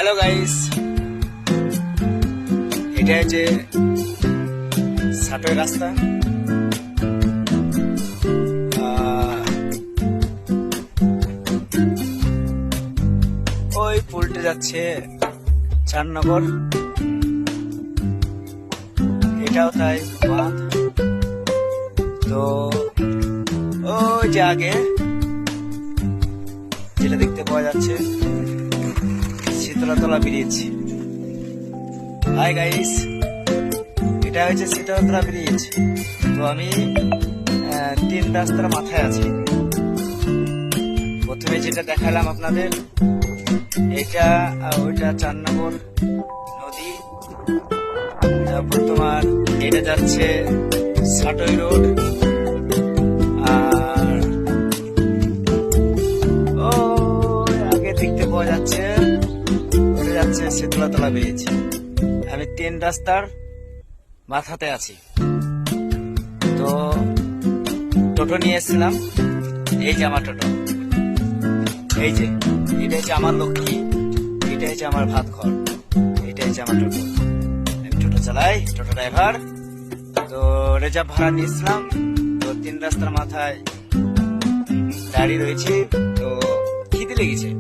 Hello guys, এটা হচ্ছে সাটোয় রাস্তা। ওই পুলটে যাচ্ছে চারনগর, এটাও তাই বাঁধ। তো ওই যে আগে যেটা দেখতে পাওয়া যাচ্ছে শীতলাতলা ব্রিজ। হাই গাইস, এটা হচ্ছে শীতলাতলা ব্রিজ। তো আমি 3 রাস্তার মাথায় আছি। প্রথমে যেটা দেখালাম আপনাদের, এটা ওইটা 4 নম্বর নদী। তারপর তোমার এটা যাচ্ছে সাটোই রোড, আর ও আগে দেখতে পাওয়া যাচ্ছে ওটা যাচ্ছে শীতলাতলা ব্রিজ। আমি 3 রাস্তার মাথাতে আছি। তো টোটো নিয়ে এসেছিলাম, এই যে আমার টোটো, এই যে এটা হচ্ছে আমার লক্ষ্মী, এটা হচ্ছে আমার ভাত ঘর, এটা হচ্ছে আমার টোটো। আমি টোটো চালাই, টোটো ড্রাইভার। তো রিজার্ভ ভাড়া নিয়েছিলাম। তো 3 রাস্তার মাথায় দাঁড়িয়ে রয়েছি। তো খিদে লেগেছে।